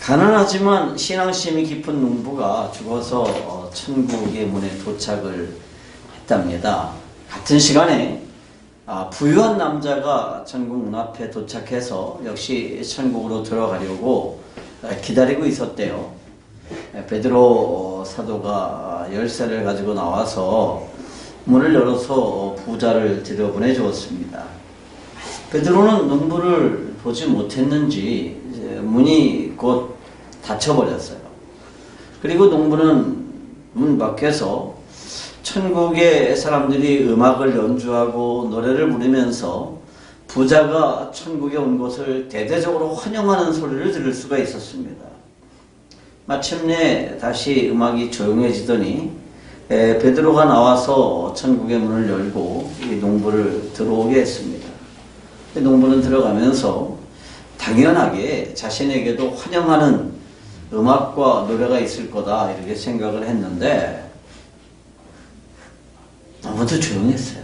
가난하지만 신앙심이 깊은 농부가 죽어서 천국의 문에 도착을 했답니다. 같은 시간에 부유한 남자가 천국 문 앞에 도착해서 역시 천국으로 들어가려고 기다리고 있었대요. 베드로 사도가 열쇠를 가지고 나와서 문을 열어서 부자를 들여보내 주었습니다. 베드로는 농부를 보지 못했는지 문이 곧 닫혀버렸어요. 그리고 농부는 문 밖에서 천국의 사람들이 음악을 연주하고 노래를 부르면서 부자가 천국에 온 것을 대대적으로 환영하는 소리를 들을 수가 있었습니다. 마침내 다시 음악이 조용해지더니 베드로가 나와서 천국의 문을 열고 이 농부를 들어오게 했습니다. 농부는 들어가면서 당연하게 자신에게도 환영하는 음악과 노래가 있을 거다 이렇게 생각을 했는데 너무도 조용했어요.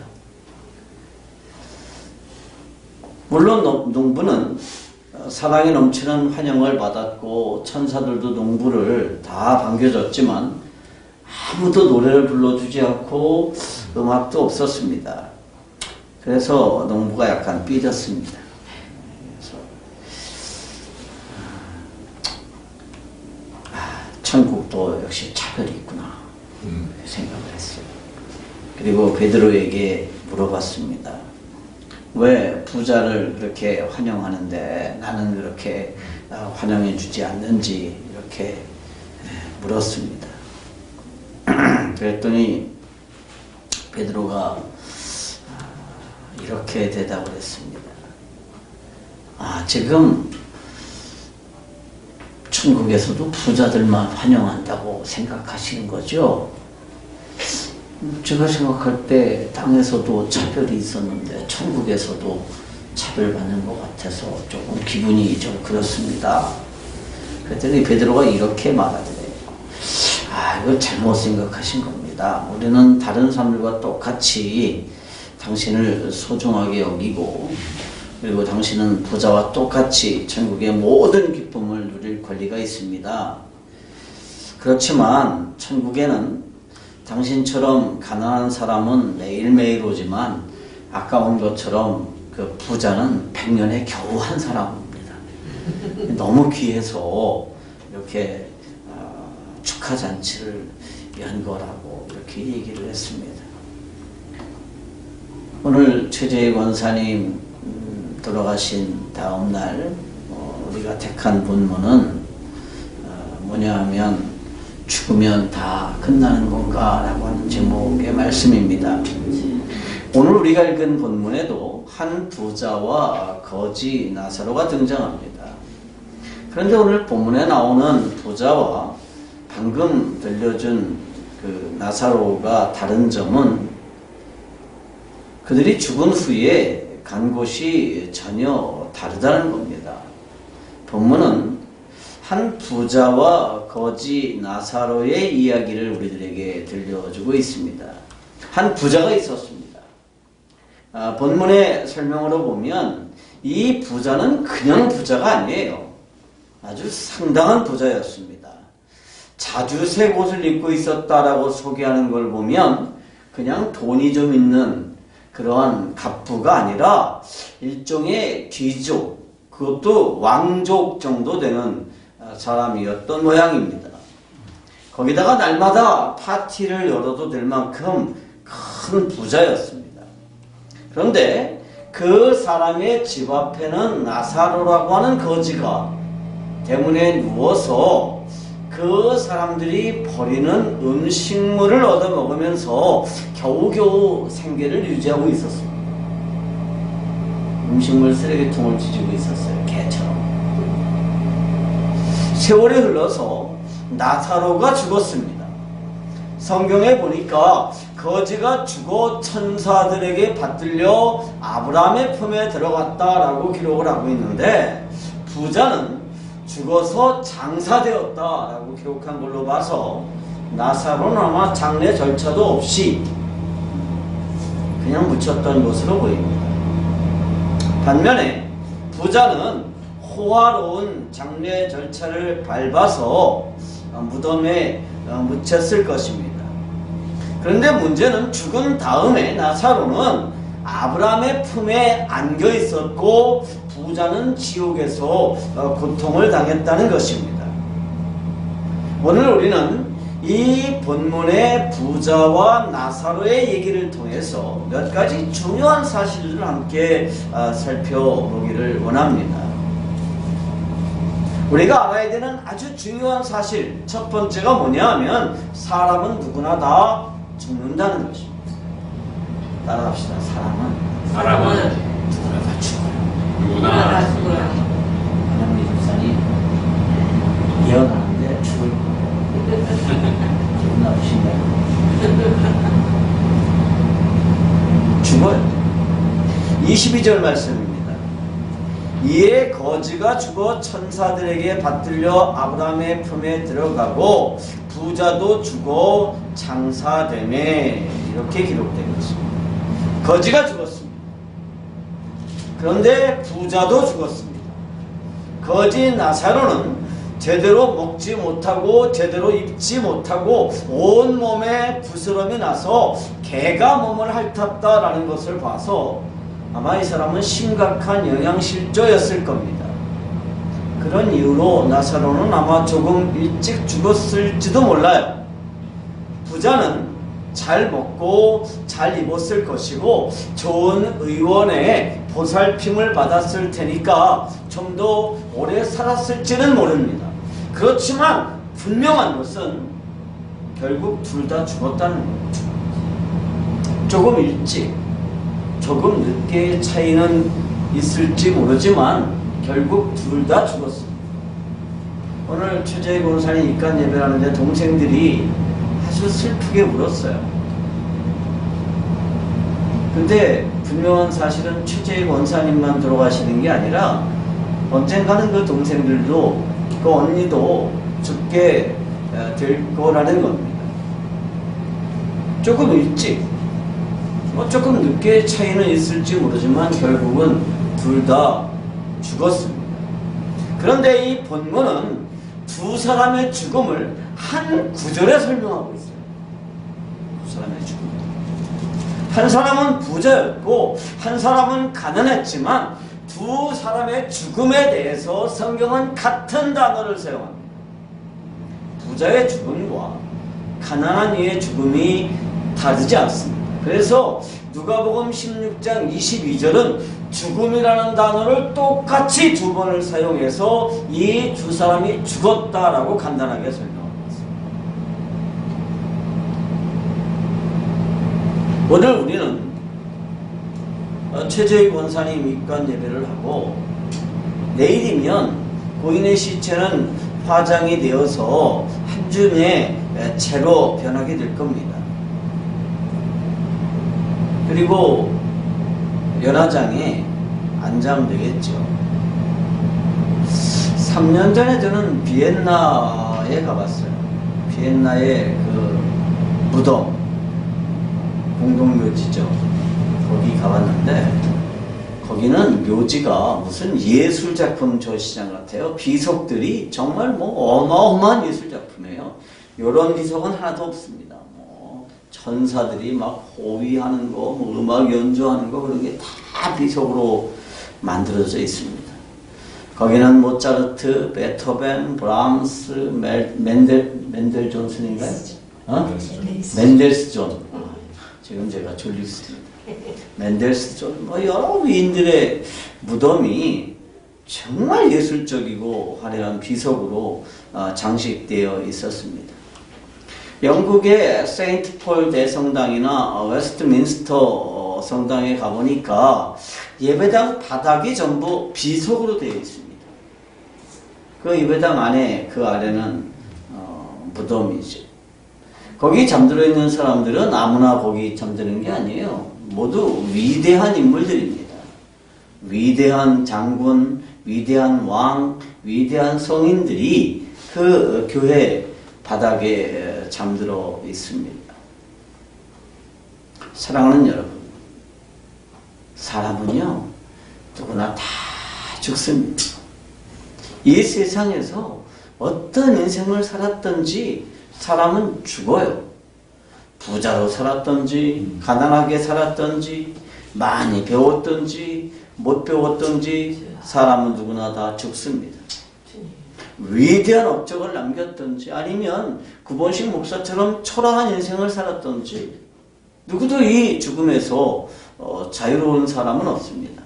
물론 농부는 사랑이 넘치는 환영을 받았고 천사들도 농부를 다 반겨줬지만 아무도 노래를 불러주지 않고 음악도 없었습니다. 그래서 농부가 약간 삐졌습니다. 천국도 역시 차별이 있구나 생각을 했어요. 그리고 베드로에게 물어봤습니다. 왜 부자를 그렇게 환영하는데 나는 그렇게 환영해 주지 않는지 이렇게 물었습니다. 그랬더니 베드로가 이렇게 대답을 했습니다. 지금 천국에서도 부자들만 환영한다고 생각하시는 거죠? 제가 생각할 때 땅에서도 차별이 있었는데 천국에서도 차별받는 것 같아서 조금 기분이 좀 그렇습니다. 그랬더니 베드로가 이렇게 말하더래요. 이거 잘못 생각하신 겁니다. 우리는 다른 사람들과 똑같이 당신을 소중하게 여기고 그리고 당신은 부자와 똑같이 천국의 모든 기쁨을 누릴 권리가 있습니다. 그렇지만 천국에는 당신처럼 가난한 사람은 매일매일 오지만 아까 온 것처럼 그 부자는 100년에 겨우 한 사람입니다. 너무 귀해서 이렇게 축하 잔치를 연 거라고 이렇게 얘기를 했습니다. 오늘 최재희 권사님 돌아가신 다음 날 우리가 택한 본문은 뭐냐 하면 죽으면 다 끝나는 건가 라고 하는 제목의 말씀입니다. 오늘 우리가 읽은 본문에도 한 부자와 거지 나사로가 등장합니다. 그런데 오늘 본문에 나오는 부자와 방금 들려준 그 나사로가 다른 점은 그들이 죽은 후에 간 곳이 전혀 다르다는 겁니다. 본문은 한 부자와 거지 나사로의 이야기를 우리들에게 들려주고 있습니다. 한 부자가 있었습니다. 본문의 설명으로 보면 이 부자는 그냥 부자가 아니에요. 아주 상당한 부자였습니다. 자주 새 옷을 입고 있었다라고 소개하는 걸 보면 그냥 돈이 좀 있는 그러한 갑부가 아니라 일종의 귀족, 그것도 왕족 정도 되는 사람이었던 모양입니다. 거기다가 날마다 파티를 열어도 될 만큼 큰 부자였습니다. 그런데 그 사람의 집 앞에는 나사로라고 하는 거지가 대문에 누워서 그 사람들이 버리는 음식물을 얻어먹으면서 겨우겨우 생계를 유지하고 있었습니다. 음식물 쓰레기통을 뒤지고 있었어요. 개처럼. 세월이 흘러서 나사로가 죽었습니다. 성경에 보니까 거지가 죽어 천사들에게 받들려 아브라함의 품에 들어갔다라고 기록을 하고 있는데 부자는 죽어서 장사되었다라고 기록한 걸로 봐서 나사로는 아마 장례 절차도 없이 그냥 묻혔던 것으로 보입니다. 반면에 부자는 호화로운 장례 절차를 밟아서 무덤에 묻혔을 것입니다. 그런데 문제는 죽은 다음에 나사로는 아브라함의 품에 안겨 있었고 부자는 지옥에서 고통을 당했다는 것입니다. 오늘 우리는 이 본문의 부자와 나사로의 얘기를 통해서 몇 가지 중요한 사실을 함께 살펴보기를 원합니다. 우리가 알아야 되는 아주 중요한 사실, 첫 번째가 뭐냐 하면 사람은 누구나 다 죽는다는 것입니다. 따라합시다. 사람은 누구나 다 죽어요. 누구나 다 죽어요. 하나님 집사님 예언하는데 죽을 거예요. 기분 나쁘신가요? 죽어요. 22절 말씀입니다. 이에 거지가 죽어 천사들에게 받들려 아브라함의 품에 들어가고 부자도 죽어 장사되매, 이렇게 기록되어 있습니다. 거지가 죽었습니다. 그런데 부자도 죽었습니다. 거지 나사로는 제대로 먹지 못하고 제대로 입지 못하고 온몸에 부스럼이 나서 개가 몸을 핥았다라는 것을 봐서 아마 이 사람은 심각한 영양실조였을 겁니다. 그런 이유로 나사로는 아마 조금 일찍 죽었을지도 몰라요. 부자는 잘 먹고 잘 입었을 것이고 좋은 의원의 보살핌을 받았을 테니까 좀 더 오래 살았을지는 모릅니다. 그렇지만 분명한 것은 결국 둘 다 죽었다는 거예요. 조금 일찍, 조금 늦게의 차이는 있을지 모르지만 결국 둘 다 죽었습니다. 오늘 최재희 권사님 입간 예배를 하는데 동생들이 아주 슬프게 울었어요. 근데 분명한 사실은 최재희 권사님만 돌아가시는 게 아니라 언젠가는 그 동생들도 그 언니도 죽게 될 거라는 겁니다. 조금 일찍, 조금 늦게 차이는 있을지 모르지만 결국은 둘 다 죽었습니다. 그런데 이 본문은 두 사람의 죽음을 한 구절에 설명하고 있어요. 두 사람의 죽음. 한 사람은 부자였고 한 사람은 가난했지만 두 사람의 죽음에 대해서 성경은 같은 단어를 사용합니다. 부자의 죽음과 가난한 이의 죽음이 다르지 않습니다. 그래서 누가복음 16장 22절은 죽음이라는 단어를 똑같이 두 번을 사용해서 이 두 사람이 죽었다라고 간단하게 설명합니다. 오늘 우리는 최재희 권사님 입관 예배를 하고 내일이면 고인의 시체는 화장이 되어서 한 줌의 채로 변하게 될 겁니다. 그리고 연화장에 안장되겠죠. 3년 전에 저는 비엔나에 가봤어요. 비엔나의 그 무덤, 공동묘지죠. 거기 가봤는데 거기는 묘지가 무슨 예술작품 전시장 같아요. 비석들이 정말 뭐 어마어마한 예술작품이에요. 이런 비석은 하나도 없습니다. 뭐 천사들이 막 호위하는 거, 뭐 음악 연주하는 거 그런 게 다 비석으로 만들어져 있습니다. 거기는 모차르트, 베토벤, 브람스, 맨델 존슨인가요? 맨델스존. 지금 제가 졸리겠습니다. 맨델스존, 뭐 여러 위인들의 무덤이 정말 예술적이고 화려한 비석으로 장식되어 있었습니다. 영국의 세인트 폴 대성당이나 웨스트민스터 성당에 가보니까 예배당 바닥이 전부 비석으로 되어 있습니다. 그 예배당 안에, 그 아래는 무덤이죠. 거기 잠들어 있는 사람들은 아무나 거기 잠드는 게 아니에요. 모두 위대한 인물들입니다. 위대한 장군, 위대한 왕, 위대한 성인들이 그 교회 바닥에 잠들어 있습니다. 사랑하는 여러분, 사람은요 누구나 다 죽습니다. 이 세상에서 어떤 인생을 살았든지 사람은 죽어요. 부자로 살았든지 가난하게 살았든지 많이 배웠든지 못 배웠든지 사람은 누구나 다 죽습니다. 위대한 업적을 남겼든지 아니면 구본식 목사처럼 초라한 인생을 살았든지 누구도 이 죽음에서 자유로운 사람은 없습니다.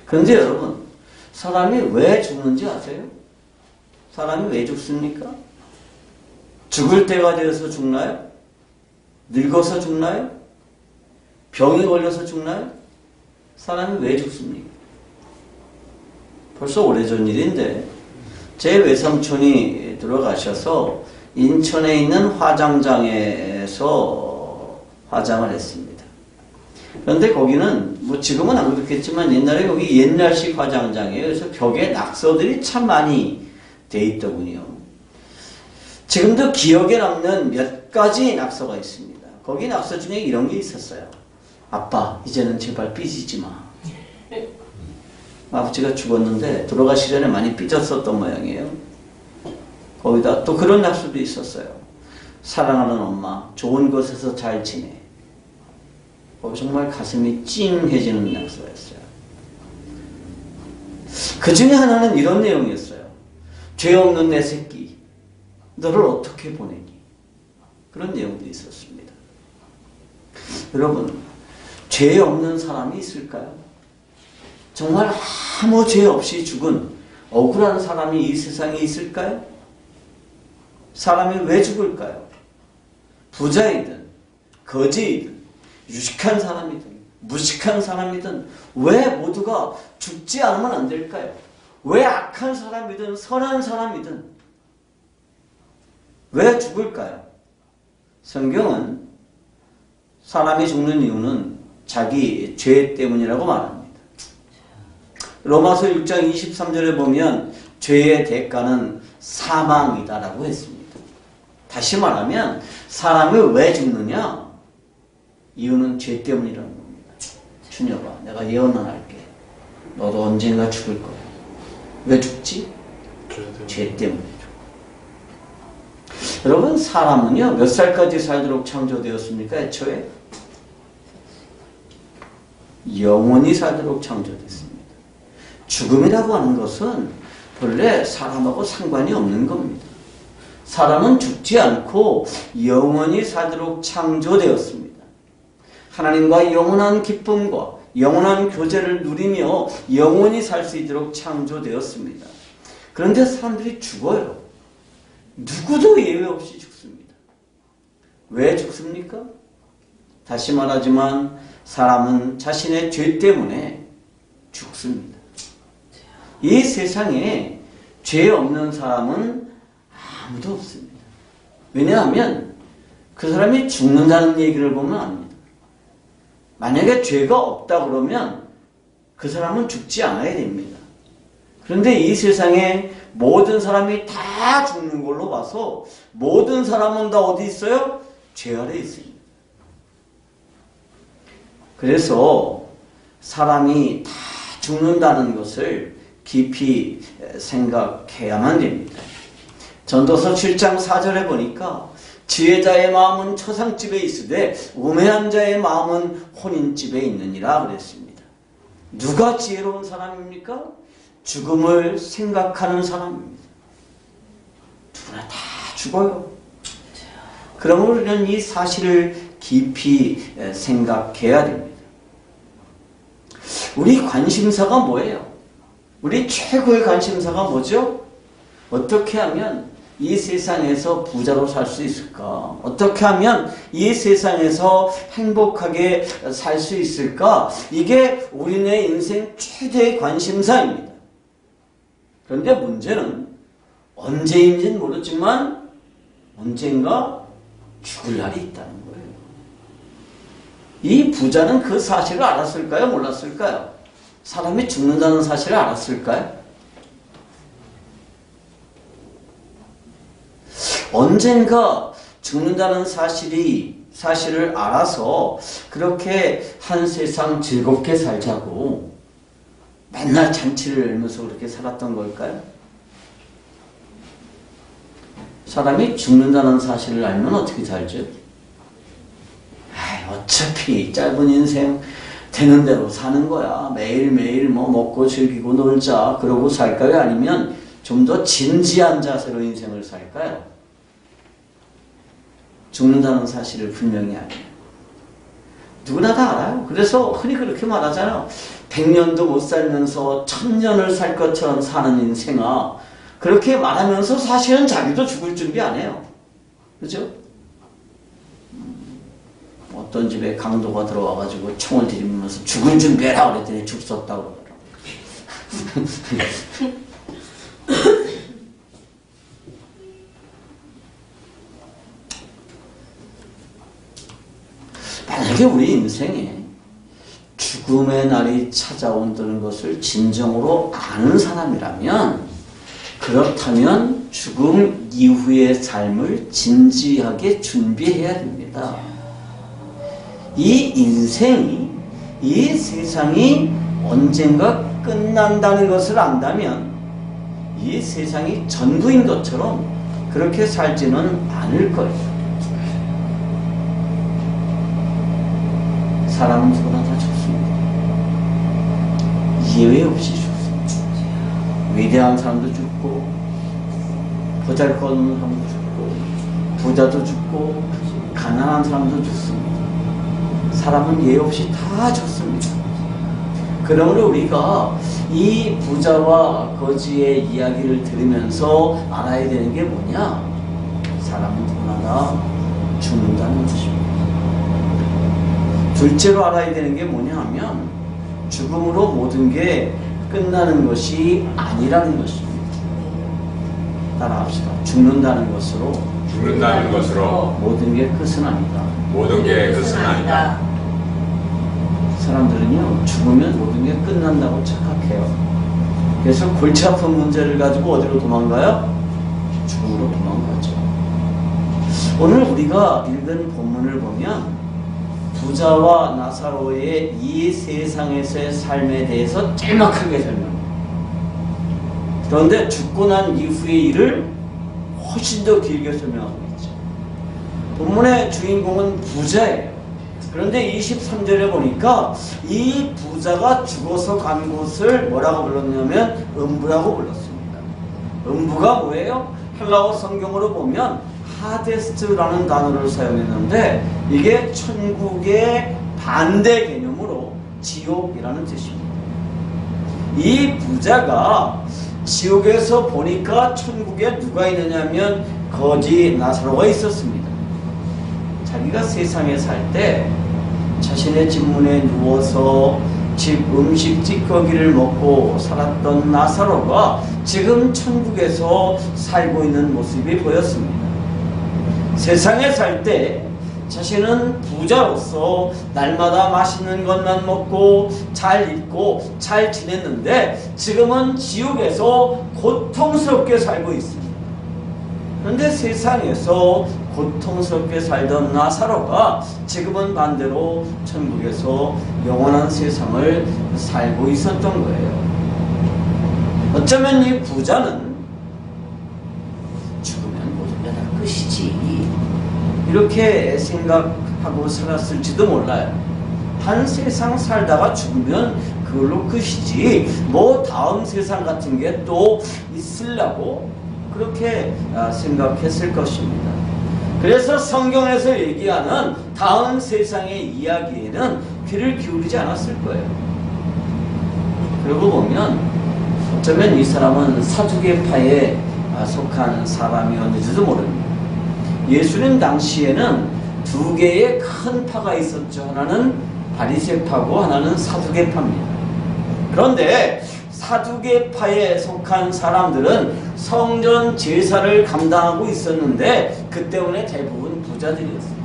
그런데 여러분, 사람이 왜 죽는지 아세요? 사람이 왜 죽습니까? 죽을 때가 되어서 죽나요? 늙어서 죽나요? 병이 걸려서 죽나요? 사람이 왜 죽습니까? 벌써 오래전 일인데 제 외삼촌이 돌아가셔서 인천에 있는 화장장에서 화장을 했습니다. 그런데 거기는 뭐 지금은 안 그렇겠지만 옛날에 거기 옛날식 화장장이에요. 그래서 벽에 낙서들이 참 많이 돼 있더군요. 지금도 기억에 남는 몇 가지 낙서가 있습니다. 거기 낙서 중에 이런 게 있었어요. 아빠, 이제는 제발 삐지지 마. 아버지가 죽었는데 돌아가시 전에 많이 삐졌었던 모양이에요. 거기다 또 그런 낙서도 있었어요. 사랑하는 엄마, 좋은 곳에서 잘 지내. 정말 가슴이 찡해지는 낙서였어요. 그 중에 하나는 이런 내용이었어요. 죄 없는 내 새끼, 너를 어떻게 보내니? 그런 내용도 있었습니다. 여러분, 죄 없는 사람이 있을까요? 정말 아무 죄 없이 죽은 억울한 사람이 이 세상에 있을까요? 사람이 왜 죽을까요? 부자이든 거지이든 유식한 사람이든 무식한 사람이든 왜 모두가 죽지 않으면 안 될까요? 왜 악한 사람이든 선한 사람이든 왜 죽을까요? 성경은 사람이 죽는 이유는 자기 죄 때문이라고 말합니다. 로마서 6장 23절에 보면 죄의 대가는 사망이다라고 했습니다. 다시 말하면 사람이 왜 죽느냐? 이유는 죄 때문이라는 겁니다. 준혁아, 내가 예언할게. 너도 언젠가 죽을 거야. 왜 죽지? 죄 때문에 죽어. 여러분, 사람은요 몇 살까지 살도록 창조되었습니까? 애초에 영원히 살도록 창조됐습니다. 죽음이라고 하는 것은 본래 사람하고 상관이 없는 겁니다. 사람은 죽지 않고 영원히 살도록 창조되었습니다. 하나님과 영원한 기쁨과 영원한 교제를 누리며 영원히 살 수 있도록 창조되었습니다. 그런데 사람들이 죽어요. 누구도 예외 없이 죽습니다. 왜 죽습니까? 다시 말하지만 사람은 자신의 죄 때문에 죽습니다. 이 세상에 죄 없는 사람은 아무도 없습니다. 왜냐하면 그 사람이 죽는다는 얘기를 보면 압니다. 만약에 죄가 없다 그러면 그 사람은 죽지 않아야 됩니다. 그런데 이 세상에 모든 사람이 다 죽는 걸로 봐서 모든 사람은 다 어디 있어요? 죄 아래 있습니다. 그래서 사람이 다 죽는다는 것을 깊이 생각해야만 됩니다. 전도서 7장 4절에 보니까 지혜자의 마음은 초상집에 있으되 우매한 자의 마음은 혼인집에 있느니라 그랬습니다. 누가 지혜로운 사람입니까? 죽음을 생각하는 사람입니다. 누구나 다 죽어요. 그러므로 우리는 이 사실을 깊이 생각해야 됩니다. 우리 관심사가 뭐예요? 우리 최고의 관심사가 뭐죠? 어떻게 하면 이 세상에서 부자로 살 수 있을까? 어떻게 하면 이 세상에서 행복하게 살 수 있을까? 이게 우리네 인생 최대의 관심사입니다. 그런데 문제는 언제인지는 모르지만 언젠가 죽을 날이 있다는 거예요. 이 부자는 그 사실을 알았을까요? 몰랐을까요? 사람이 죽는다는 사실을 알았을까요? 언젠가 죽는다는 사실을 알아서 그렇게 한 세상 즐겁게 살자고 맨날 잔치를 열면서 그렇게 살았던 걸까요? 사람이 죽는다는 사실을 알면 어떻게 살죠? 어차피 짧은 인생 되는 대로 사는 거야. 매일매일 뭐 먹고 즐기고 놀자 그러고 살까요? 아니면 좀 더 진지한 자세로 인생을 살까요? 죽는다는 사실을 분명히 알아요. 누구나 다 알아요. 그래서 흔히 그렇게 말하잖아요. 100년도 못 살면서 1000년을 살 것처럼 사는 인생아. 그렇게 말하면서 사실은 자기도 죽을 준비 안 해요. 그죠? 어떤 집에 강도가 들어와가지고 총을 들이면서 죽을 준비해라 그랬더니 죽 썼다고 그러더라고요. 만약에 우리 인생에 죽음의 날이 찾아온다는 것을 진정으로 아는 사람이라면, 그렇다면 죽음 이후의 삶을 진지하게 준비해야 됩니다. 이 인생이, 이 세상이 언젠가 끝난다는 것을 안다면 이 세상이 전부인 것처럼 그렇게 살지는 않을 거예요. 사람은 누구나 다 죽습니다. 예외 없이 죽습니다. 위대한 사람도 죽고, 보잘것없는 사람도 죽고, 부자도 죽고, 가난한 사람도 죽습니다. 사람은 예외 없이 다 죽습니다. 그러므로 우리가 이 부자와 거지의 이야기를 들으면서 알아야 되는 게 뭐냐? 사람은 누구나 다 죽는다는 것입니다. 둘째로 알아야 되는 게 뭐냐 하면, 죽음으로 모든 게 끝나는 것이 아니라는 것입니다. 따라합시다. 죽는다는 것으로 모든 게 끝은 아니다. 모든 게 끝은 아니다. 사람들은요, 죽으면 모든 게 끝난다고 착각해요. 그래서 골치 아픈 문제를 가지고 어디로 도망가요? 죽음으로 도망가죠. 오늘 우리가 읽은 본문을 보면 부자와 나사로의 이 세상에서의 삶에 대해서 짤막하게 설명해요. 그런데 죽고 난 이후의 일을 훨씬 더 길게 설명하고 있죠. 본문의 주인공은 부자예요. 그런데 23절에 보니까 이 부자가 죽어서 간 곳을 뭐라고 불렀냐면 음부라고 불렀습니다. 음부가 뭐예요? 헬라어 성경으로 보면 하데스트라는 단어를 사용했는데, 이게 천국의 반대 개념으로 지옥이라는 뜻입니다. 이 부자가 지옥에서 보니까 천국에 누가 있느냐면 거지 나사로가 있었습니다. 자기가 세상에 살 때 자신의 집 문에 누워서 집 음식 찌꺼기를 먹고 살았던 나사로가 지금 천국에서 살고 있는 모습이 보였습니다. 세상에 살 때 자신은 부자로서 날마다 맛있는 것만 먹고 잘 입고 잘 지냈는데, 지금은 지옥에서 고통스럽게 살고 있습니다. 그런데 세상에서 고통스럽게 살던 나사로가 지금은 반대로 천국에서 영원한 세상을 살고 있었던 거예요. 어쩌면 이 부자는 죽으면 모든 게 다 끝이지, 이렇게 생각하고 살았을지도 몰라요. 한 세상 살다가 죽으면 그걸로 끝이지, 뭐 다음 세상 같은 게 또 있으려고 그렇게 생각했을 것입니다. 그래서 성경에서 얘기하는 다음 세상의 이야기에는 귀를 기울이지 않았을 거예요. 그러고 보면 어쩌면 이 사람은 사두개파에 속한 사람이었는지도 모릅니다. 예수님 당시에는 두 개의 큰 파가 있었죠. 하나는 바리새파고 하나는 사두개파입니다. 그런데 사두개파에 속한 사람들은 성전 제사를 감당하고 있었는데, 그 때문에 대부분 부자들이었습니다.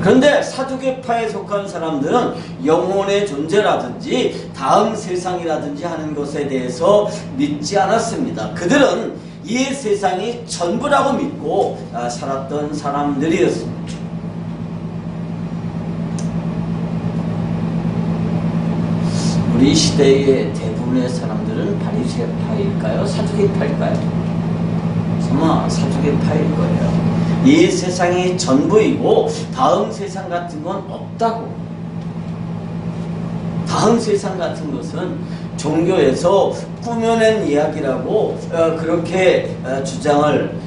그런데 사두개파에 속한 사람들은 영혼의 존재라든지 다음 세상이라든지 하는 것에 대해서 믿지 않았습니다. 그들은 이 세상이 전부라고 믿고 살았던 사람들이었습니다. 우리 시대의 대부분의 사람들은 사람들은 바리새파일까요? 사두개파일까요? 설마 사두개파일 거예요. 이 세상이 전부이고 다음 세상 같은 건 없다고. 다음 세상 같은 것은 종교에서 꾸며낸 이야기라고 그렇게 주장을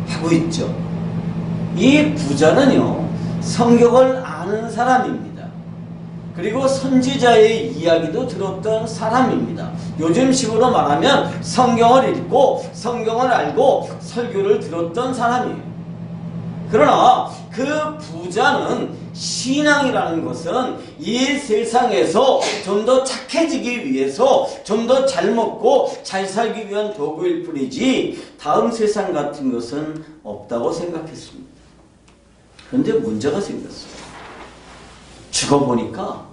하고 있죠. 이 부자는요, 성경을 아는 사람입니다. 그리고 선지자의 이야기도 들었던 사람입니다. 요즘식으로 말하면 성경을 읽고 성경을 알고 설교를 들었던 사람이에요. 그러나 그 부자는 신앙이라는 것은 이 세상에서 좀 더 착해지기 위해서 좀 더 잘 먹고 잘 살기 위한 도구일 뿐이지 다음 세상 같은 것은 없다고 생각했습니다. 그런데 문제가 생겼어요. 죽어보니까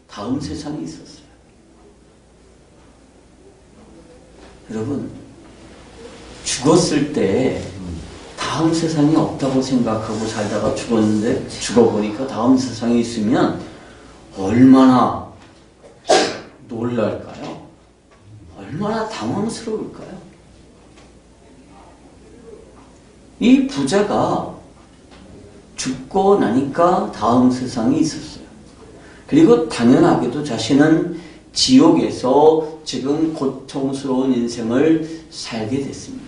다음 세상이 있었어요. 여러분, 죽었을 때 다음 세상이 없다고 생각하고 살다가 죽었는데 죽어보니까 다음 세상이 있으면 얼마나 놀랄까요? 얼마나 당황스러울까요? 이 부자가 죽고 나니까 다음 세상이 있었어요. 그리고 당연하게도 자신은 지옥에서 지금 고통스러운 인생을 살게 됐습니다.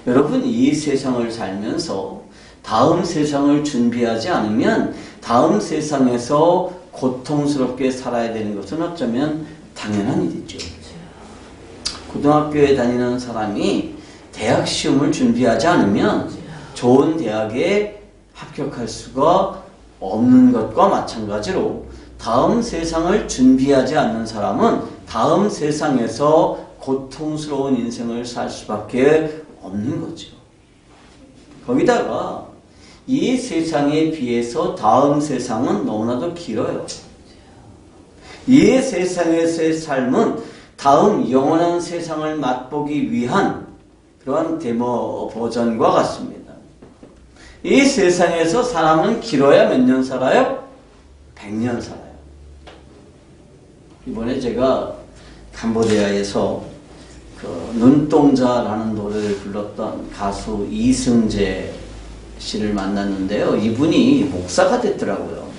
여러분, 이 세상을 살면서 다음 세상을 준비하지 않으면 다음 세상에서 고통스럽게 살아야 되는 것은 어쩌면 당연한 일이죠. 고등학교에 다니는 사람이 대학 시험을 준비하지 않으면 좋은 대학에 합격할 수가 없는 것과 마찬가지로 다음 세상을 준비하지 않는 사람은 다음 세상에서 고통스러운 인생을 살 수밖에 없는 거죠. 거기다가 이 세상에 비해서 다음 세상은 너무나도 길어요. 이 세상에서의 삶은 다음 영원한 세상을 맛보기 위한 그러한 데모 버전과 같습니다. 이 세상에서 사람은 길어야 몇 년 살아요? 100년 살아요. 이번에 제가 캄보디아에서 그 눈동자라는 노래를 불렀던 가수 이승재 씨를 만났는데요. 이분이 목사가 됐더라고요.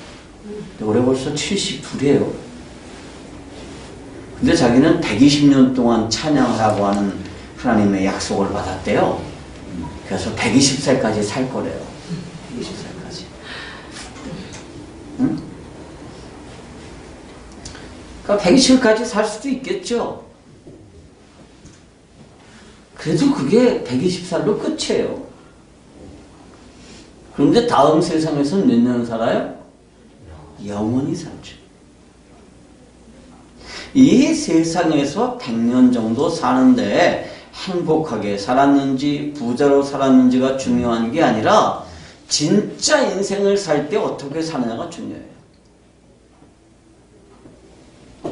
올해 벌써 72이에요. 근데 자기는 120년 동안 찬양을 하고 하는 하나님의 약속을 받았대요. 그래서 120살까지 살 거래요. 120살까지. 응? 그러니까 120까지 살 수도 있겠죠. 그래도 그게 120살로 끝이에요. 그런데 다음 세상에서는 몇 년 살아요? 영원히 살죠. 이 세상에서 100년 정도 사는데 행복하게 살았는지 부자로 살았는지가 중요한 게 아니라 진짜 인생을 살 때 어떻게 사느냐가 중요해요.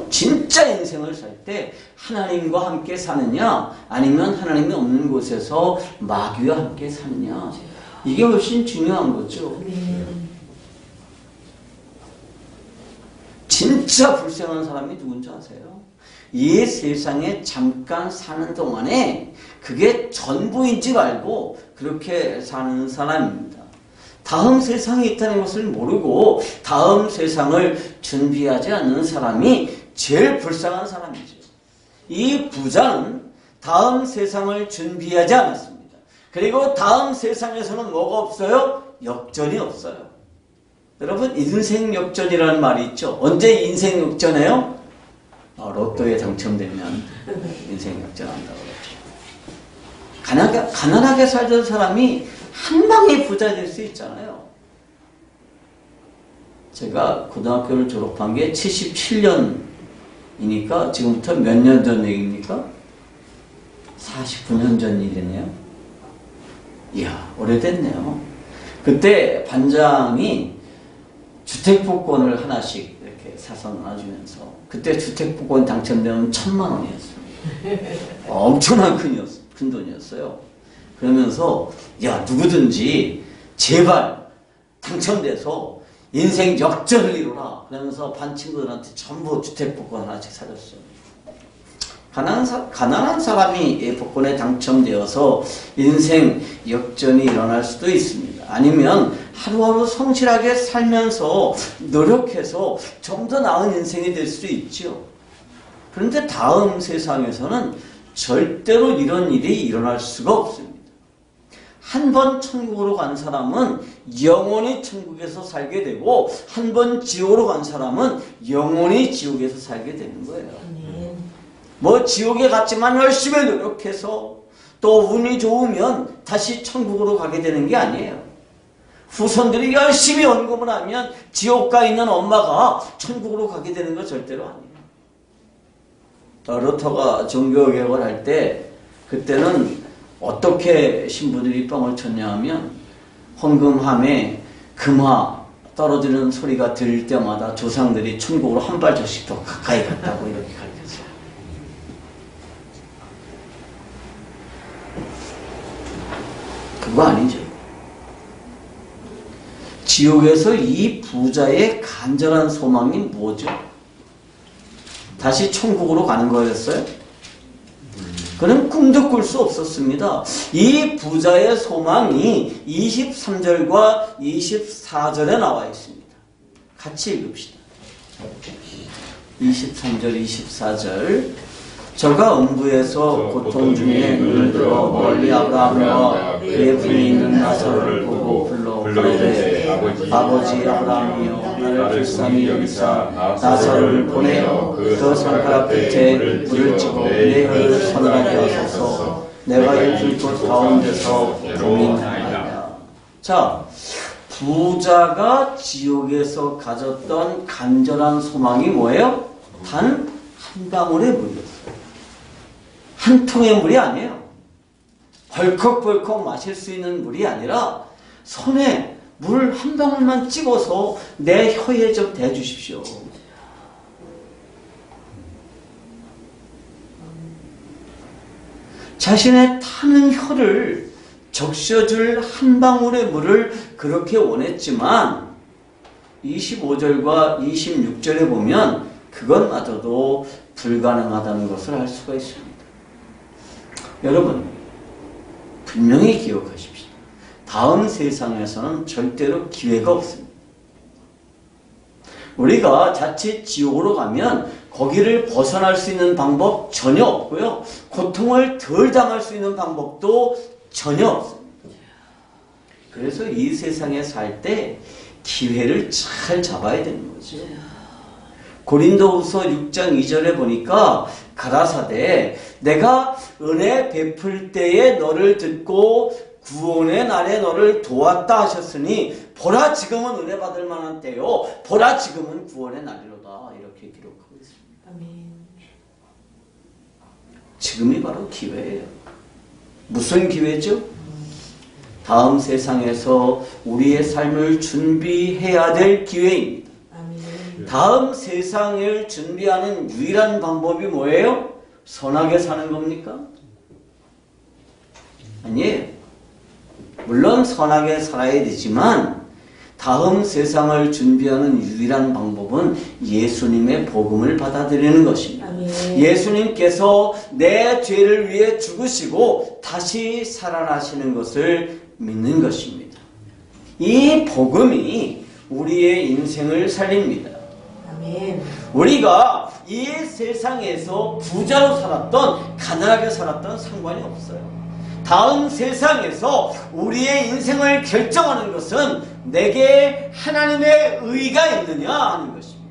진짜 인생을 살 때 하나님과 함께 사느냐 아니면 하나님이 없는 곳에서 마귀와 함께 사느냐, 이게 훨씬 중요한 거죠. 진짜 불쌍한 사람이 누군지 아세요? 이 세상에 잠깐 사는 동안에 그게 전부인 줄 알고 그렇게 사는 사람입니다. 다음 세상이 있다는 것을 모르고 다음 세상을 준비하지 않는 사람이 제일 불쌍한 사람이죠. 이 부자는 다음 세상을 준비하지 않았습니다. 그리고 다음 세상에서는 뭐가 없어요? 역전이 없어요. 여러분, 인생 역전이라는 말이 있죠. 언제 인생 역전해요? 로또에 당첨되면 인생 역전한다고 그러죠. 가난하게 살던 사람이 한 방에 부자 될 수 있잖아요. 제가 고등학교를 졸업한 게 77년이니까 지금부터 몇 년 전 얘기입니까? 49년 전 일이네요. 이야, 오래됐네요. 그때 반장이 주택복권을 하나씩 이렇게 사서 나눠주면서, 그때 주택복권 당첨되면 1000만 원이었어요. 엄청난 큰 돈이었어요. 그러면서 야, 누구든지 제발 당첨돼서 인생 역전을 이루라 그러면서 반 친구들한테 전부 주택복권 하나씩 사줬어요. 가난한 사람이 복권에 당첨되어서 인생 역전이 일어날 수도 있습니다. 아니면 하루하루 성실하게 살면서 노력해서 좀 더 나은 인생이 될 수도 있죠. 그런데 다음 세상에서는 절대로 이런 일이 일어날 수가 없습니다. 한 번 천국으로 간 사람은 영원히 천국에서 살게 되고 한 번 지옥으로 간 사람은 영원히 지옥에서 살게 되는 거예요. 뭐 지옥에 갔지만 열심히 노력해서 또 운이 좋으면 다시 천국으로 가게 되는 게 아니에요. 후손들이 열심히 헌금을 하면 지옥 가 있는 엄마가 천국으로 가게 되는 거 절대로 아니에요. 루터가 종교개혁을 할 때 그때는 어떻게 신부들이 뻥을 쳤냐 하면 헌금함에 금화 떨어지는 소리가 들릴 때마다 조상들이 천국으로 한 발짝씩 더 가까이 갔다고 이렇게 가르쳤어요. 그거 아니죠. 지옥에서 이 부자의 간절한 소망이 뭐죠? 다시 천국으로 가는 거였어요? 그는 꿈도 꿀 수 없었습니다. 이 부자의 소망이 23절과 24절에 나와 있습니다. 같이 읽읍시다. 23절, 24절. 저가 음부에서 고통 중에 눈을 들어 멀리 아브라함과 그의 품에 있는 나사로를 보고 불러오되 아버지 아브라함이여 나를 불쌍히 여기사 나사로를 보내어 그 손가락 끝에 물을 찍어 내 혀를 서늘하게 하소서 내가 이 불꽃 가운데서 고민하나이다. 자, 부자가 지옥에서 가졌던 간절한 소망이 뭐예요? 단 한 방울의 물이었어요. 한 통의 물이 아니에요. 벌컥벌컥 마실 수 있는 물이 아니라 손에 물 한 방울만 찍어서 내 혀에 좀 대주십시오. 자신의 타는 혀를 적셔줄 한 방울의 물을 그렇게 원했지만 25절과 26절에 보면 그것마저도 불가능하다는 것을 알 수가 있습니다. 여러분, 분명히 기억하십시오. 다음 세상에서는 절대로 기회가 없습니다. 우리가 자칫 지옥으로 가면 거기를 벗어날 수 있는 방법 전혀 없고요. 고통을 덜 당할 수 있는 방법도 전혀 없습니다. 그래서 이 세상에 살 때 기회를 잘 잡아야 되는 거죠. 고린도후서 6장 2절에 보니까 가라사대 내가 은혜 베풀 때에 너를 듣고 구원의 날에 너를 도왔다 하셨으니 보라 지금은 은혜 받을 만한 때요 보라 지금은 구원의 날이로다 이렇게 기록하고 있습니다. 아멘. 지금이 바로 기회예요. 무슨 기회죠? 다음 세상에서 우리의 삶을 준비해야 될 기회입니다. 다음 세상을 준비하는 유일한 방법이 뭐예요? 선하게 사는 겁니까? 아니에요. 물론 선하게 살아야 되지만 다음 세상을 준비하는 유일한 방법은 예수님의 복음을 받아들이는 것입니다. 예수님께서 내 죄를 위해 죽으시고 다시 살아나시는 것을 믿는 것입니다. 이 복음이 우리의 인생을 살립니다. 우리가 이 세상에서 부자로 살았던 가난하게 살았던 상관이 없어요. 다음 세상에서 우리의 인생을 결정하는 것은 내게 하나님의 의가 있느냐 하는 것입니다.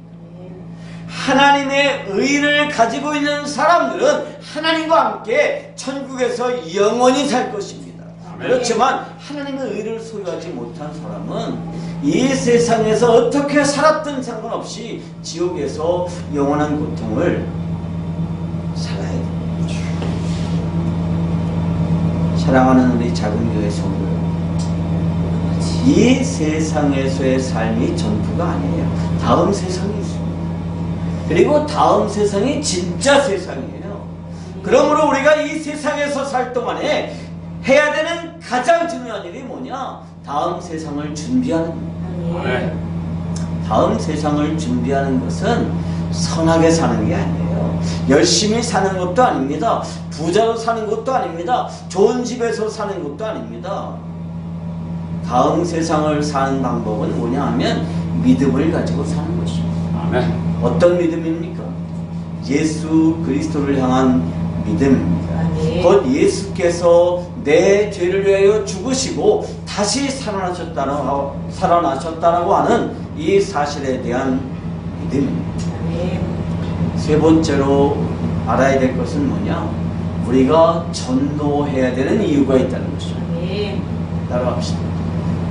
하나님의 의를 가지고 있는 사람들은 하나님과 함께 천국에서 영원히 살 것입니다. 그렇지만 하나님의 의를 소유하지 못한 사람은 이 세상에서 어떻게 살았든 상관없이 지옥에서 영원한 고통을 살아야 됩니다. 사랑하는 우리 작은 교회 성도, 이 세상에서의 삶이 전부가 아니에요. 다음 세상이 있습니다. 그리고 다음 세상이 진짜 세상이에요. 그러므로 우리가 이 세상에서 살 동안에 해야 되는 가장 중요한 일이 뭐냐? 다음 세상을 준비하는 겁니다. 다음 세상을 준비하는 것은 선하게 사는 게 아니에요. 거예요. 열심히 사는 것도 아닙니다. 부자로 사는 것도 아닙니다. 좋은 집에서 사는 것도 아닙니다. 다음 세상을 사는 방법은 뭐냐 하면 믿음을 가지고 사는 것입니다. 아멘. 어떤 믿음입니까? 예수 그리스도를 향한 믿음입니다. 곧 예수께서 내 죄를 위하여 죽으시고 다시 살아나셨다라고 하는 이 사실에 대한 믿음입니다. 세 번째로 알아야 될 것은 뭐냐? 우리가 전도해야 되는 이유가 있다는 것이죠. 따라합시다.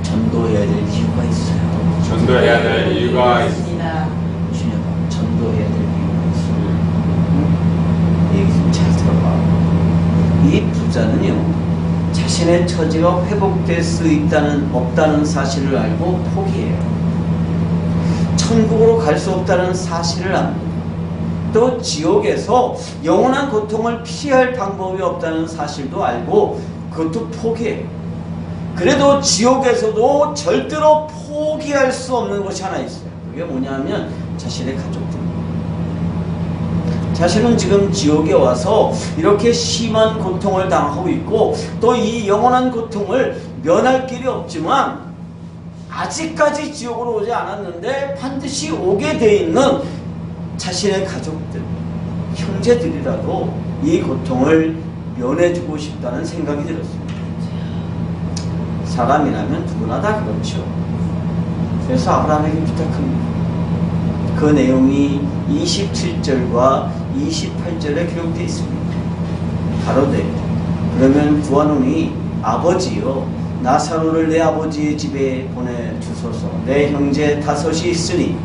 전도해야 될 이유가 있어요. 전도해야 될 이유가 있습니다. 주님, 전도해야 될 이유가 있어요. 얘기 좀 잘 들어봐. 이 부자는요, 자신의 처지가 회복될 수 없다는 사실을 알고 포기해요. 천국으로 갈 수 없다는 사실을 압니다. 또 지옥에서 영원한 고통을 피할 방법이 없다는 사실도 알고 그것도 포기해요. 그래도 지옥에서도 절대로 포기할 수 없는 것이 하나 있어요. 그게 뭐냐면 자신의 가족들입니다. 자신은 지금 지옥에 와서 이렇게 심한 고통을 당하고 있고 또 이 영원한 고통을 면할 길이 없지만 아직까지 지옥으로 오지 않았는데 반드시 오게 돼 있는 자신의 가족들, 형제들이라도 이 고통을 면해주고 싶다는 생각이 들었습니다. 사람이라면 누구나 다 그렇죠. 그래서 아브라함에게 부탁합니다. 그 내용이 27절과 28절에 기록되어 있습니다. 가로되 그러면 구하노니 아버지여 나사로를 내 아버지의 집에 보내주소서. 내 형제 다섯이 있으니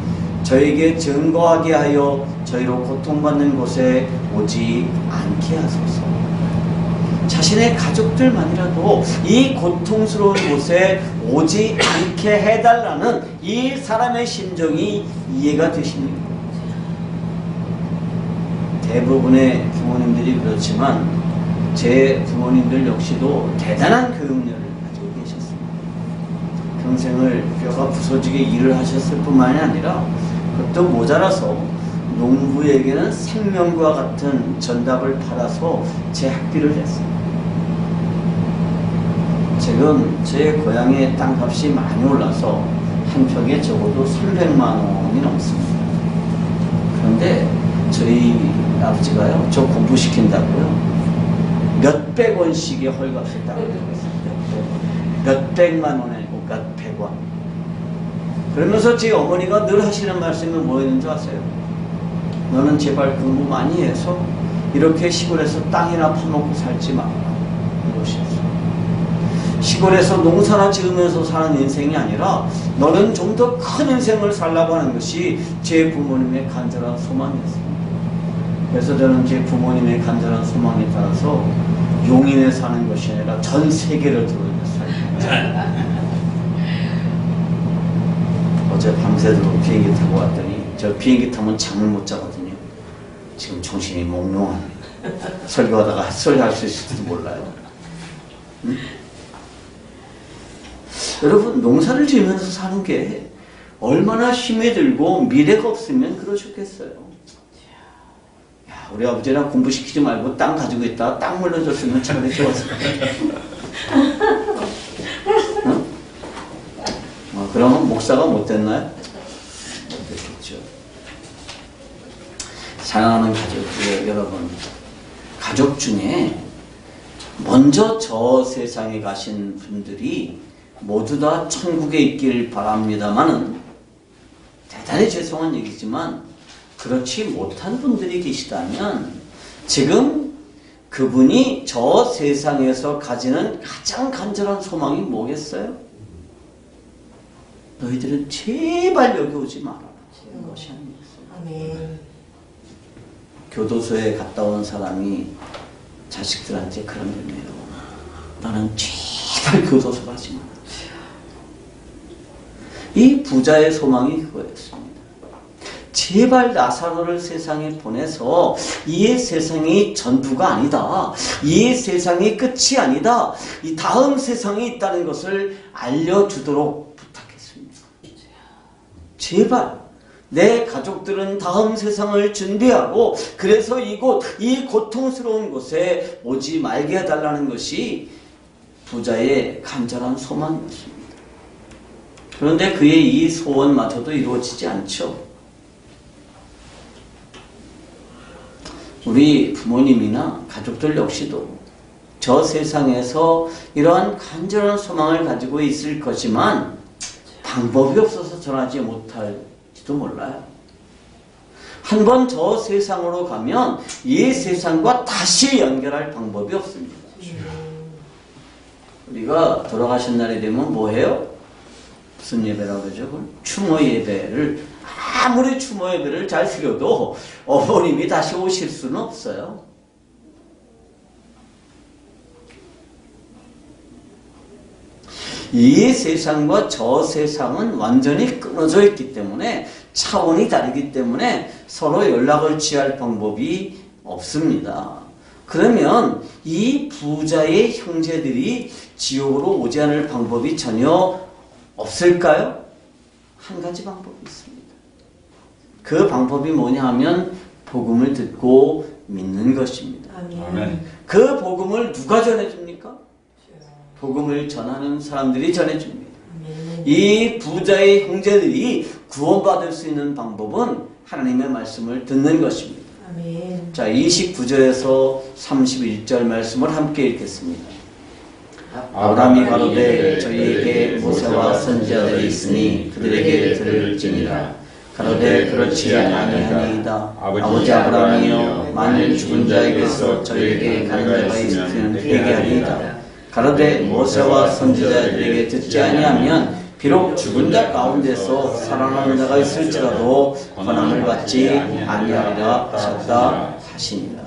저에게 증거하게 하여 저희로 고통받는 곳에 오지 않게 하소서. 자신의 가족들만이라도 이 고통스러운 곳에 오지 않게 해달라는 이 사람의 심정이 이해가 되십니까? 대부분의 부모님들이 그렇지만 제 부모님들 역시도 대단한 교육열을 가지고 계셨습니다. 평생을 뼈가 부서지게 일을 하셨을 뿐만이 아니라 그것도 모자라서 농부에게는 생명과 같은 전답을 팔아서 제 학비를 냈습니다. 지금 제 고향의 땅값이 많이 올라서 한 평에 적어도 300만 원이 넘습니다. 그런데 저희 아버지가요, 저 공부시킨다고요 몇백 원씩의 헐값을 땅을 주고 있습니다. 몇백만 원 아니고 몇백 원. 그러면서 제 어머니가 늘 하시는 말씀이 뭐였는지 아세요? 너는 제발 공부 많이 해서 이렇게 시골에서 땅이나 파먹고 살지 마라. 이것이었어요. 시골에서 농사나 지으면서 사는 인생이 아니라 너는 좀 더 큰 인생을 살라고 하는 것이 제 부모님의 간절한 소망이었습니다. 그래서 저는 제 부모님의 간절한 소망에 따라서 용인에 사는 것이 아니라 전 세계를 돌아다녔어요. 어제 밤새도록 비행기 타고 왔더니 저 비행기 타면 잠을 못 자거든요. 지금 정신이 몽롱합니다. 설교하다가 헛소리할 수 있을지도 몰라요. 응? 여러분, 농사를 지으면서 사는 게 얼마나 힘이 들고 미래가 없으면 그러셨겠어요. 야, 우리 아버지랑 공부시키지 말고 땅 가지고 있다가 땅 물려줬으면 차라리 좋았을 거예요. 응? 그러면 목사가 못 됐나요? 못 됐겠죠. 사랑하는 가족들 여러분, 가족 중에 먼저 저 세상에 가신 분들이 모두 다 천국에 있길 바랍니다마는 대단히 죄송한 얘기지만 그렇지 못한 분들이 계시다면 지금 그분이 저 세상에서 가지는 가장 간절한 소망이 뭐겠어요? 너희들은 제발 여기 오지 말아라. 이런 것이 아니겠어요. 아멘. 교도소에 갔다 온 사람이 자식들한테 그런 의미로 나는 제발 교도소 가지 마라. 이 부자의 소망이 그거였습니다. 제발 나사로를 세상에 보내서 이 세상이 전부가 아니다. 이 세상이 끝이 아니다. 이 다음 세상이 있다는 것을 알려주도록 부탁했습니다. 제발 내 가족들은 다음 세상을 준비하고 그래서 이곳, 이 고통스러운 곳에 오지 말게 해달라는 것이 부자의 간절한 소망이었습니다. 그런데 그의 이 소원마저도 이루어지지 않죠. 우리 부모님이나 가족들 역시도 저 세상에서 이러한 간절한 소망을 가지고 있을 것이지만 방법이 없어서 전하지 못할지도 몰라요. 한번 저 세상으로 가면 이 세상과 다시 연결할 방법이 없습니다. 우리가 돌아가신 날이 되면 뭐 해요? 무슨 예배라고 그러죠? 추모 예배를 아무리 추모 예배를 잘 드려도 어머님이 다시 오실 수는 없어요. 이 세상과 저 세상은 완전히 끊어져 있기 때문에 차원이 다르기 때문에 서로 연락을 취할 방법이 없습니다. 그러면 이 부자의 형제들이 지옥으로 오지 않을 방법이 전혀 없을까요? 한 가지 방법이 있습니다. 그 방법이 뭐냐 하면 복음을 듣고 믿는 것입니다. 아멘. 그 복음을 누가 전해줍니까? 복음을 전하는 사람들이 전해줍니다. 이 부자의 형제들이 구원받을 수 있는 방법은 하나님의 말씀을 듣는 것입니다. 자, 29절에서 31절 말씀을 함께 읽겠습니다. 아브라함이 가로되 저희에게 모세와 선지자들이 있으니 그들에게 들을지니라. 가로되 그렇지 아니하니이다. 아버지 아브라함이여 만일 죽은 자에게서 저희에게 가는 자가 있으면 회개하리이다. 가로되 모세와 선지자들에게 듣지 아니하면 비록 죽은 자 가운데서 살아나는 자가 있을지라도 권함을 받지 아니하리라 하셨다 하시니라.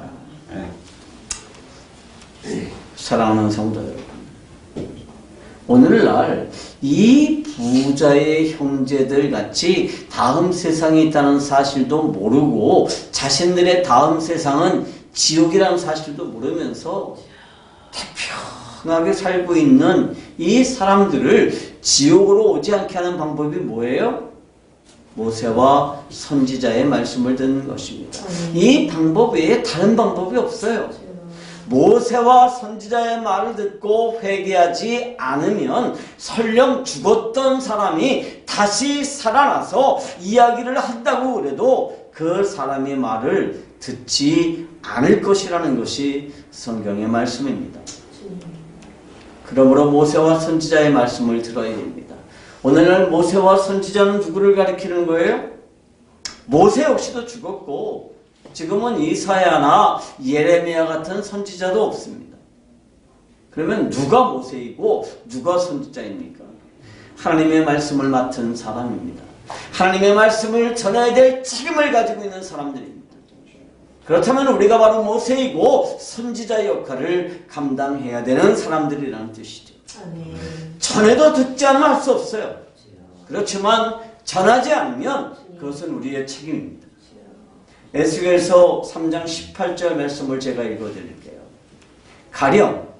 사랑하는 성도 여러분, 오늘날 이 부자의 형제들 같이 다음 세상이 있다는 사실도 모르고 자신들의 다음 세상은 지옥이라는 사실도 모르면서 태평하게 살고 있는 이 사람들을 지옥으로 오지 않게 하는 방법이 뭐예요? 모세와 선지자의 말씀을 듣는 것입니다. 이 방법 외에 다른 방법이 없어요. 모세와 선지자의 말을 듣고 회개하지 않으면 설령 죽었던 사람이 다시 살아나서 이야기를 한다고 그래도 그 사람의 말을 듣지 않을 것이라는 것이 성경의 말씀입니다. 그러므로 모세와 선지자의 말씀을 들어야 됩니다. 오늘날 모세와 선지자는 누구를 가리키는 거예요? 모세 역시도 죽었고 지금은 이사야나 예레미야 같은 선지자도 없습니다. 그러면 누가 모세이고 누가 선지자입니까? 하나님의 말씀을 맡은 사람입니다. 하나님의 말씀을 전해야 될 책임을 가지고 있는 사람들입니다. 그렇다면 우리가 바로 모세이고 선지자의 역할을 감당해야 되는 사람들이라는 뜻이죠. 전해도 듣지 않으면 할 수 없어요. 그렇지만 전하지 않으면 그것은 우리의 책임입니다. 에스겔서 3장 18절 말씀을 제가 읽어드릴게요. 가령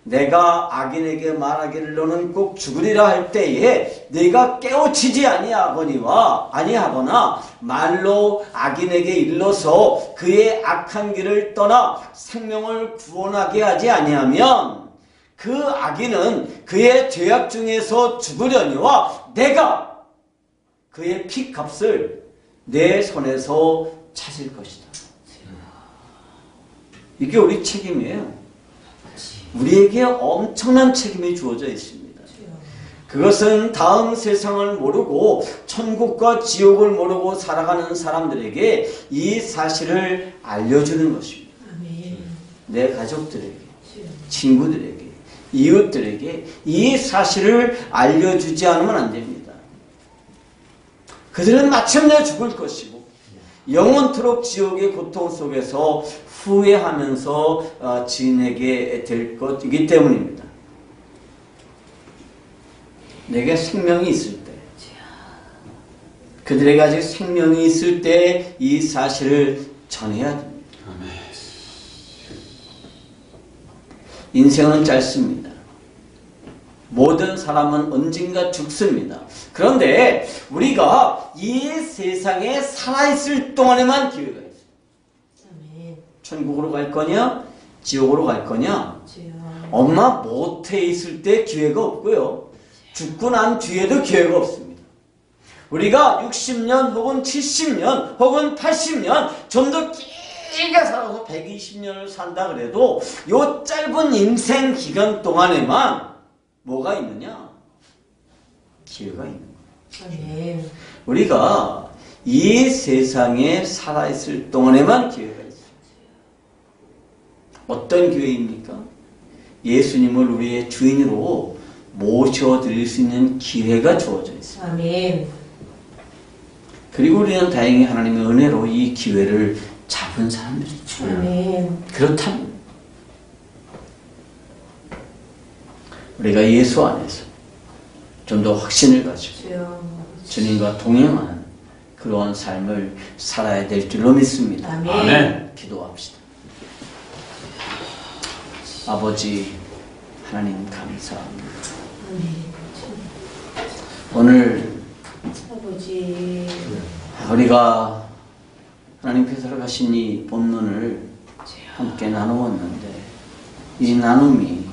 내가 악인에게 말하기를 너는 꼭 죽으리라 할 때에 네가 깨우치지 아니하거나 말로 악인에게 일러서 그의 악한 길을 떠나 생명을 구원하게 하지 아니하면 그 악인은 그의 죄악 중에서 죽으려니와 내가 그의 피값을 내 손에서 찾을 것이다. 이게 우리 책임이에요. 우리에게 엄청난 책임이 주어져 있습니다. 그것은 다음 세상을 모르고 천국과 지옥을 모르고 살아가는 사람들에게 이 사실을 알려주는 것입니다. 내 가족들에게, 친구들에게, 이웃들에게 이 사실을 알려주지 않으면 안 됩니다. 그들은 마침내 죽을 것이고 영원토록 지옥의 고통 속에서 후회하면서 지내게 될 것이기 때문입니다. 내게 생명이 있을 때, 그들에게 아직 생명이 있을 때 이 사실을 전해야 됩니다. 인생은 짧습니다. 모든 사람은 언젠가 죽습니다. 그런데 우리가 이 세상에 살아있을 동안에만 기회가 있어요. 아멘. 천국으로 갈 거냐? 지옥으로 갈 거냐? 주여. 엄마 못해 있을 때 기회가 없고요. 죽고 난 뒤에도 기회가 없습니다. 우리가 60년 혹은 70년 혹은 80년 좀 더 길게 살아서 120년을 산다 그래도 요 짧은 인생 기간 동안에만 뭐가 있느냐? 기회가 있는 거예요. 아멘. 우리가 이 세상에 살아있을 동안에만 기회가 있어요. 어떤 기회입니까? 예수님을 우리의 주인으로 모셔드릴 수 있는 기회가 주어져 있어요. 아멘. 그리고 우리는 다행히 하나님의 은혜로 이 기회를 잡은 사람들이죠. 아멘. 그렇다면 우리가 예수 안에서 좀 더 확신을 가지고 주여. 주님과 동행하는 그러한 삶을 살아야 될 줄로 믿습니다. 아멘. 기도합시다. 아버지 하나님 감사합니다. 아멘. 오늘 아버지. 우리가 하나님께서 가신 이 본문을 함께 나누었는데 이 나눔이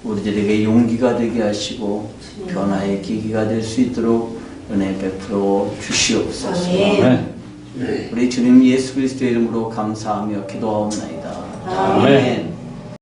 우리들에게 용기가 되게 하시고 변화의 계기가 될 수 있도록 은혜 베풀어 주시옵소서. 아멘. 우리 주님 예수 그리스도의 이름으로 감사하며 기도하옵나이다. 아멘.